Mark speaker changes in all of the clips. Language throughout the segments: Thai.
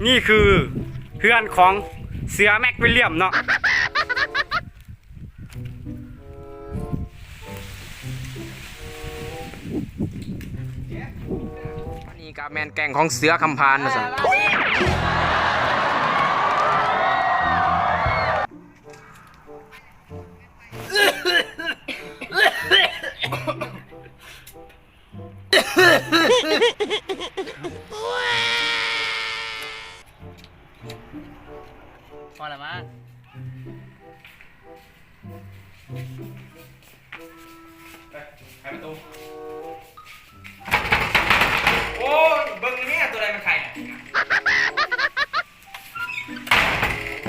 Speaker 1: นี่คือเพื่อนของเสือแม็กวิลเลียมเนาะนี่กับแมนแกงของเสือคำพานนะสันพอแล้วมั้งไปประตูโอ้ยเบิ้งนี่ตัวอะไรมันไข่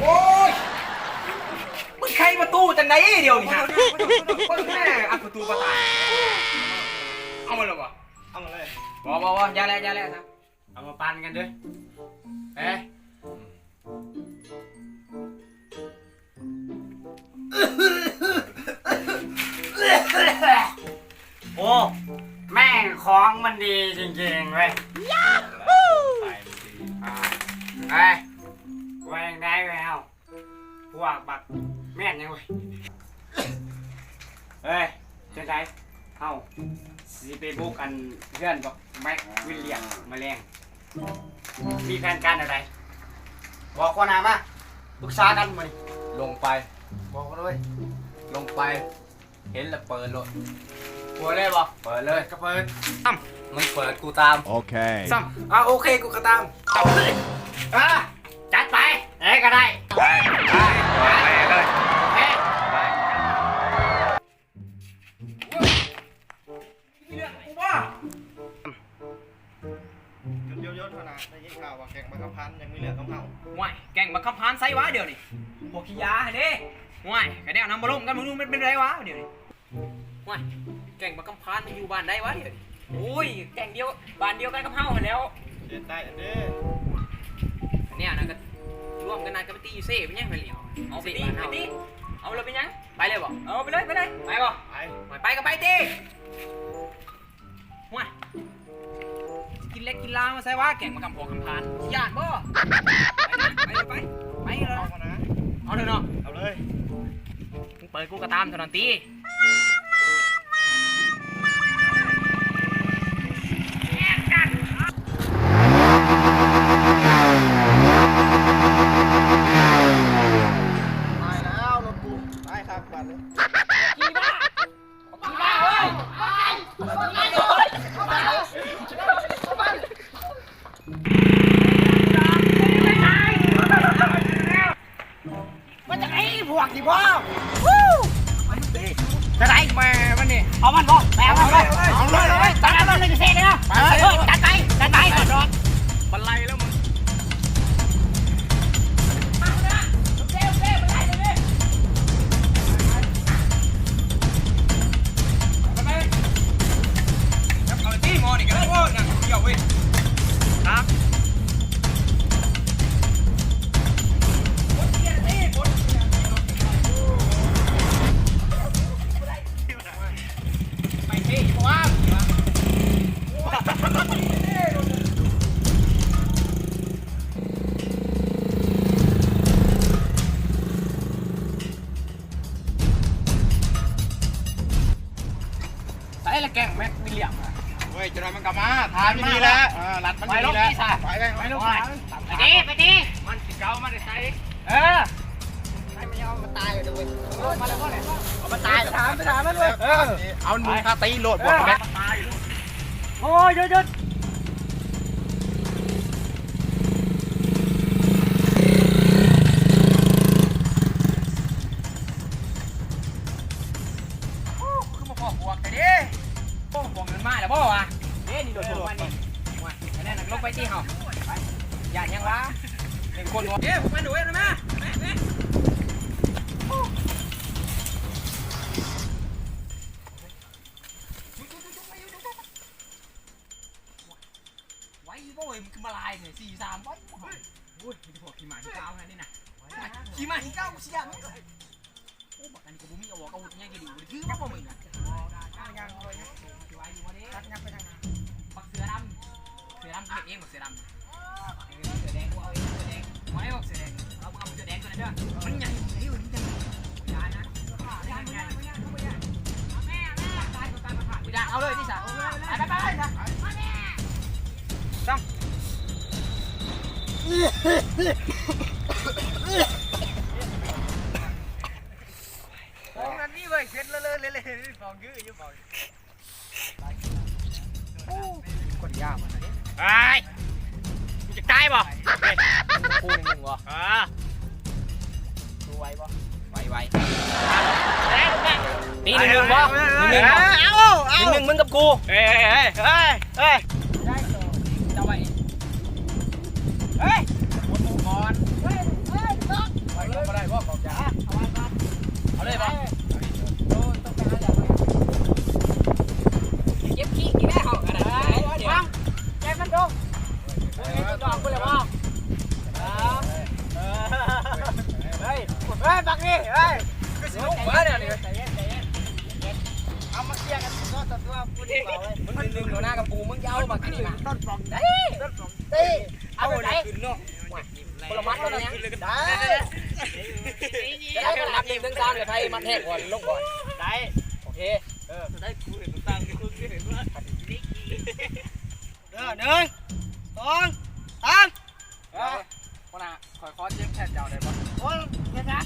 Speaker 1: โอ้ยมึงไข่ประตูจังไหนเดียวนี่ฮะเบิ้งแม่อัดประตูประตายเอามาเลยบ่เอามาเลยบ่อย่าแล้วครับเอามาปั่นกันด้วยเอ๊ะโอ้แม่งของมันดีจริงๆเว้ยยาฮูไอ้แหวงได้แล้วพวกบักแม่นยังเว้ยเฮ้ยเจ้าใจเอ้าสิไปบุกอันเพื่อนบอกแม็กวิลเลียมมาแรงมีแผนการอะไรบอกคนหนามาปรึกษากันมาดิลงไปบอกกันเลยลงไปเห็นแล้วเปิดเลยเปิดเลยบอกเปิดเลยก็เปิดซ้ำมึงเปิดกูตามโอเคซ้ำโอเคกูก็ตามจัดไปเอ้ก็ได้ไปเลยเรื่องกูว่า
Speaker 2: โยนขนาดได้ยินข่าวว่าแกงมะขามพันยังมีเหลือคำเผา
Speaker 3: ห่วยแกงมะขามพานไซวะเดี๋ยวนี้พวกขี้ยาเด้ห่วยกระเดี่ยวน้ำบะลมกันมึงดูมันเป็นไรวะเดี๋ยวนี้ห่วยแกงมะขามพานมันอยู่บ้านได้วะเดี๋ยวนี้โอ้ยแกงเดียวบ้านเดียวกันกับเฮาแล้ว
Speaker 2: เด็ดได้อันเด้
Speaker 3: อันเนี้ยนะก็ร่วมกันนานกันไปตีอยู่เซ่ไปยังไปเหลียวเอาไปตีเอาเลยไปยังไปเลยบ่เอาไปเลยไปบ่ไปก็ไปตีห่วยกินเล็กกินลางมาใส่ว่าแกงมะขามพานขี้ยาบ่ไปเลยเอาเลยเนาะ
Speaker 2: เอาเลย
Speaker 3: มึงเปิดกูกระตามถนนตี
Speaker 2: ตายแล้วรถกูตายครับบัดเลย
Speaker 3: ขี้บ้าเฮ้ยมันจะไอ้พวกที่พ่อจะไหนแม่มันนี่เอามันบ่แม่เอาเลยจัดเลยเซ่เลยนะจัดไปบันไลแล้วมึงเอาตีมอนี่กันโอ้ยนั่งเกี่ยวเว้ยครับแกงแม็กวิลเลียม
Speaker 2: เว้ยจะรอมันกลับมาทานไม่ดีแล้วรัดมันดีแล้วไปลูก
Speaker 3: ไปดิมันสิเกามันใส่ให้มันเอามาตายเลยมาแล้วเนี่ยเอามาตายถามมันเลย
Speaker 2: เอาหนูคาตีโหลดบวกแม็ก
Speaker 3: โอ้ยหยุดคือมาพอกบวกแต่ดิพวกบวกมันมาแล้วบ่วะนี่โดดลงมานี่ว่าแน่นักลงไปที่เฮาไปอย่ายังวะเป็นคนหัวผมมาดูเองนะแม่ไว้บ่อยมันคือมาลายเนี่ย4-3ไว้โอ้ยมันจะพอขี่หมาที่เก้าแค่นี้นะขี่หมาที่เก้ากูเสียมั้งโอ้บอกกันกูมีเอาวอกเอาเนี่ยกี่ดีกูถือมาบ่มึงอ่ะยังเลยไว้อยู่วันนี้ตัดงับไปทางไหนปักเสือดำเสื อดำเก็บเองหมดเสือดำเสือแดงกูเอาเองเสือแดงไว้บอกเสือแดงเราเอาเสือแดงตัวนั้นเด้อมันใหญ่ไอ้มันใหญ่ยานะยาใหญ่แม่ตายตัวตายมาขาดยาเอาเลยนี่สาวไปจ้ะซ้ำของนั้นนี่เว้ยเช็ดเลยฟองยื้อฟองคนยากมันนี่ไอ้มึงจะตายบ่กูหนึ่งบ่ดูไวบ่ไวตีหนึ่งบ่หนึ่งมึงกับกูเฮ้ยจะไวเฮ้ยคนมุกก่อนไปเลยมาได้บ่บอกจ้าเอาเลยบ่เก็บขี้กี่แม่เขากันนะวางแจกมันดูดอกกูเลยว่าเฮ้ยบักนี่เฮ้ยก็สิลุกมาเนี่ยเอามาเกี่ยกันก็ตัวกูดิมึงดึงหน้ากับกูมึงยาวบักนี่นะต้นปลอมตีเอาไหนขึ้นเนาะผลไม้ก็ได้ได้จะรับทีมทั้งสามกับไทยมันแทกก่อนลงก่อนได้โอเคได้กูเห็นตั้งกูเห็นว่า1 2 3คนน่ะคอยเจ็บแทนเจ้าได้ปะโอ้ยเดี๋ยวนะ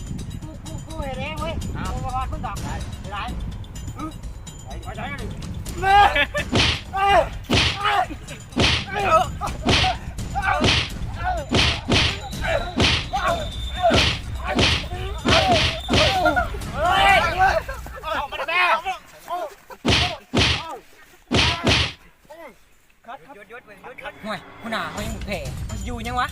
Speaker 3: กูเห็นเองเว้ยกูมาพอดมึงดอกได้ไรไปใช้กันหยุดห่วยคุณหนาเขายังแผลมันอยู่ยังวะ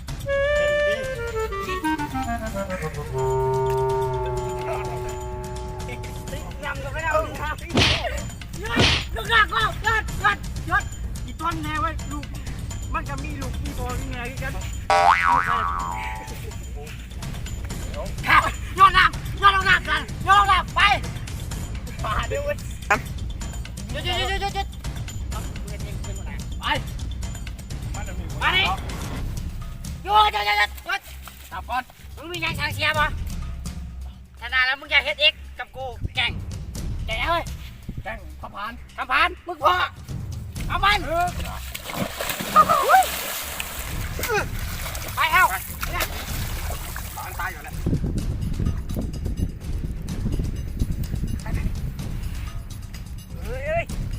Speaker 3: ยำกันไม่ได้หยุดอีต้นแน่ไว้ลูกมันจะมีลูกมีโบมีไงกันย้อนน้ำกันย้อนน้ำไปมาเดี๋ยวหยุดไปมาดิหยุดตามก่อนมึงมียังทางเสียบ่ขนาดแล้วมึงอยากเฮ็ดเอ็กกับกูแก่งเว้ยแก่งคำผ่านมึงพอเอามันไปเอาตายอยู่แล้ว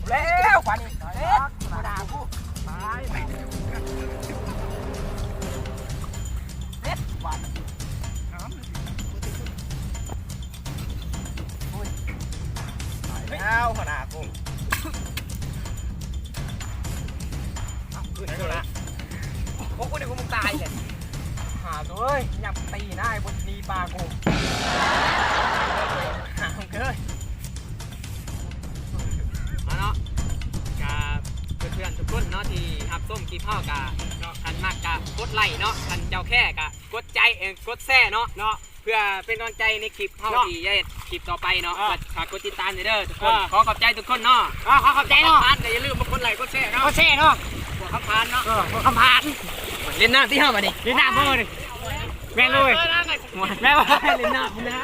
Speaker 3: แล้วขวานี่มาด่ากูไปเด็ดหวานแล้วขนาดกูขึ้นให้ดูนะพวกกูเนี่ยกูมึงตายเลยหาด้วยยับตีหน้าบนนีปลากูหาเกินมาเนาะกับเพื่อนๆทุกคนเนาะที่ทับส้มกีพ่อกะเนาะคันมากกะกดไลค์เนาะคันเจ้าแค่กะกดใจกดแซ่เนาะเพื่อเป็นกำลังใจในคลิปพ่อที่จะคลิปต่อไปเนาะฝากกดติดตามเด้อทุกคนขอขอบใจทุกคนเนาะขอขอบใจเนาะแต่อย่าลืมกดไลค์กดแซ่เนาะหัวคำพานเนาะหัวคำพานเล่นน้ำที่ห้องมาดิเล่นน้ำพ่อดิแม่เลยแม่ว่าเล่นน้ำนะ